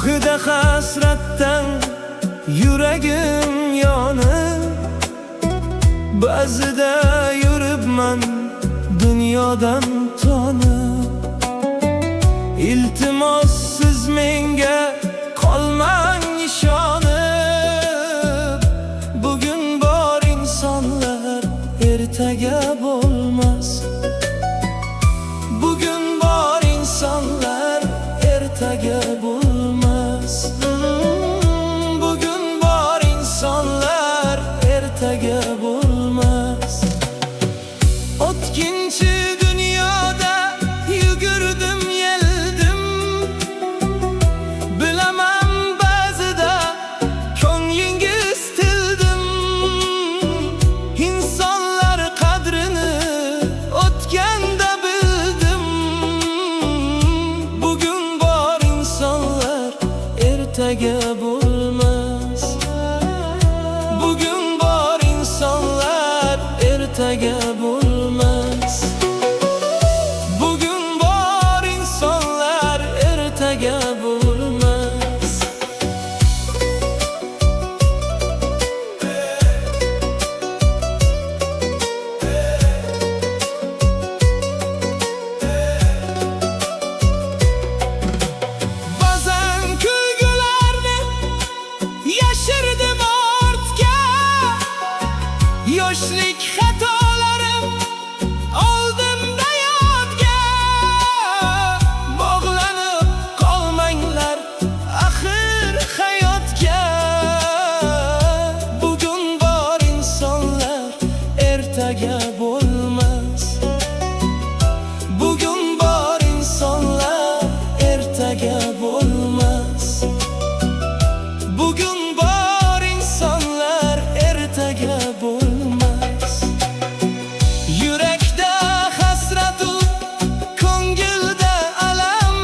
Gohida hasratdan yuragim yonib, ba'zida yuribman dunyodan tonib. Iltimos siz menga qolmang ishonib. Bugun bor insonlar ertaga bo'lmas. Bugun bor insonlar ertaga bo'lmas. Bugun bor insonlar ertaga bo'lmas. O'tkinchi dunyoda yugurdim, yeldim. Bilaman ba'zida ko'nglingiz tildim. İnsanlar qadrini o'tganda bildim. Bugun bor insonlar ertaga bo'lmas. Bugun bor insonlar ertaga bo'lmas. Bugun bor insonlar ertaga bo'lmas. Ba'zan kulgularni yashirdim ortga. Yoshlik xatolarim oldimda yodga. Bog'lanib qolmanglar axir hayotga. Bugun bor insonlar ertaga bo'lmas. Bugun bor insonlar ertaga bo'lmas. Bugun bor insonlar ertaga bo'lmas. Yurakda hasratu, ko'ngilda alam.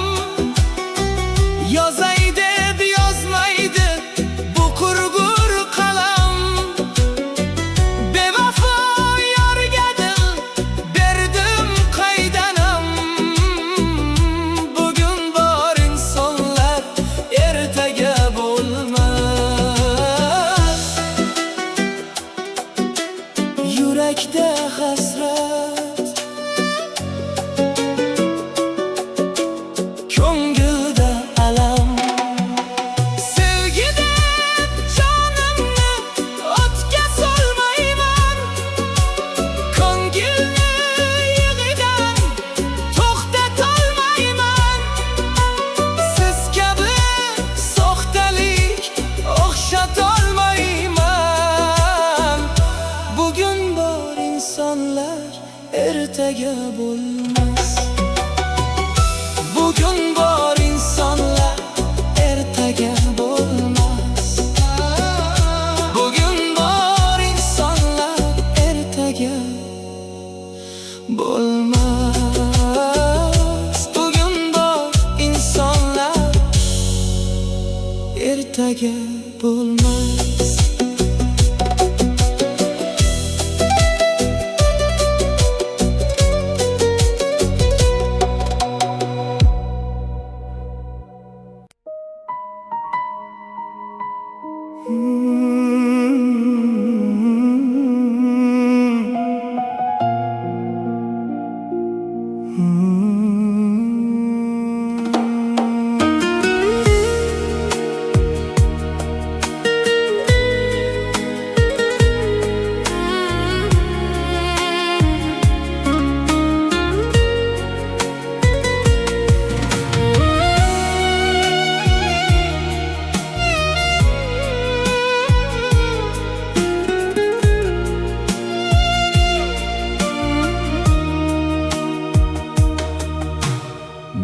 Yozay deb yozmaydi bu qurg'ur qalam. Bevafo yorga dil berdim qaydanam. Bugun bor insonlar ertaga bo'lmas. Yurakda hasrat, ko'ngilda alam. Sevgi deb jonimni o'tga solmayman. Ko'ngilni yig'idan to'xtatolmayman. Siz kabi soxtalik o'xshatolmayman. Bugun bor insonlar ertaga bo'lmas. Bugun bor insonlar ertaga bo'lmas. Bugun bor insonlar ertaga bo'lmas. Bugun bor insonlar ertaga bo'lmas.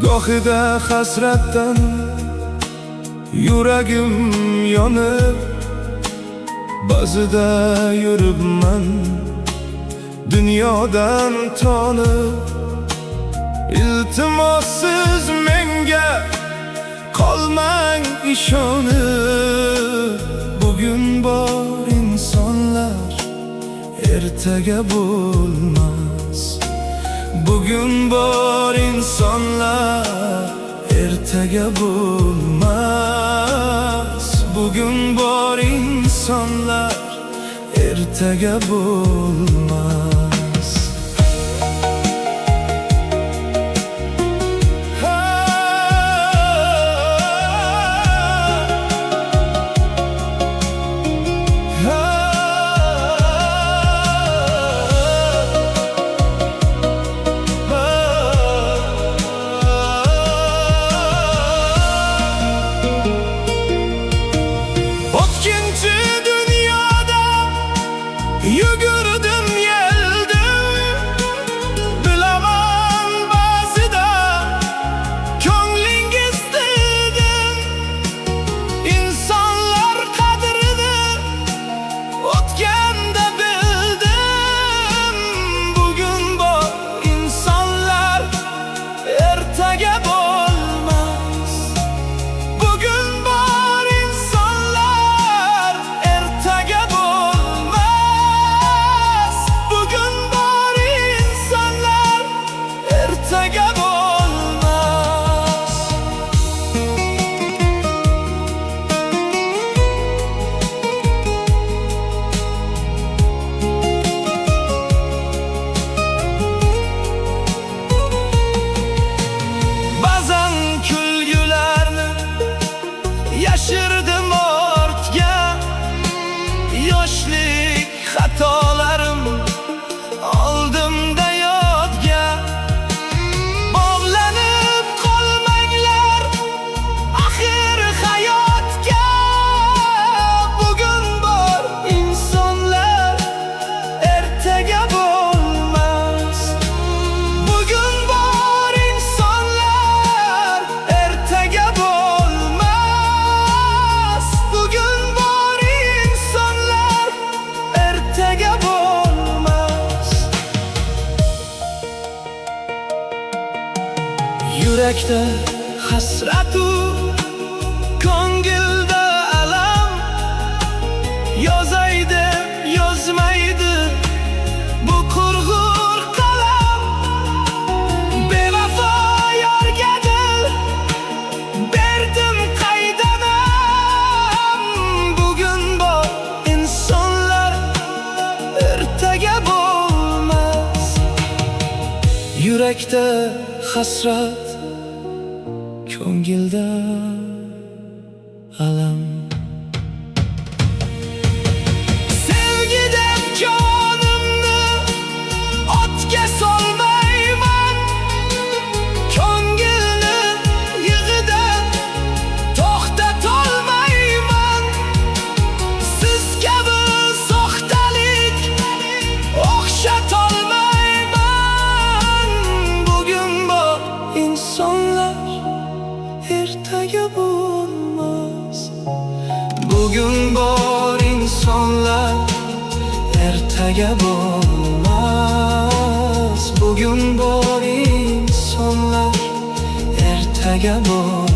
Gohida hasratdan yuragim yonib, ba'zida yuribman dunyodan tonib. Iltimos siz menga qolmang ishonib. Bugun bor insonlar ertaga bo'lmas. Bugun bor insonlar ertaga bo'lmas. Bugün bor insanlar ertege bulmaz. Yugurdum geldim, bilemem bazıda könglingiz dedim. İnsanlar kadrini o'tganda bildim. Bugün bu insanlar ertaga bo'lmas. Bugün bor insanlar ertaga bo'lmas. Bugün bor insanlar ertaga bo'lmas. Ba'zan kulgularni yashirdim ortga, yoshlik xatolarim oldimda yodga. Bog'lanib qolmanglar axir hayotga. Bugun bor insonlar ertaga bo'lmas. Bugun bor insonlar ertaga bo'lmas. Bugun bor insonlar ertaga bo'lmas. Yurakda hasratu, ko'ngilda alam, yozay deb yozmaydi bu qurg'ur qalam. Bevafo yorga dil berdim qaydanam. Bugun bor insonlar ertaga bo'lmas. Yurakda hasrat, ko'ngilda alam. Sevgi deb jonimni o'tga solmayman. Ko'ngilni yig'idan to'xtatolmayman. Siz kabi soxtalik o'xshatolmayman. Bugun bor insonlar ertaga bo'lmas. Bugün bor insonlar ertaga bo'lmas. Bugün bor insonlar ertaga bo'lmas.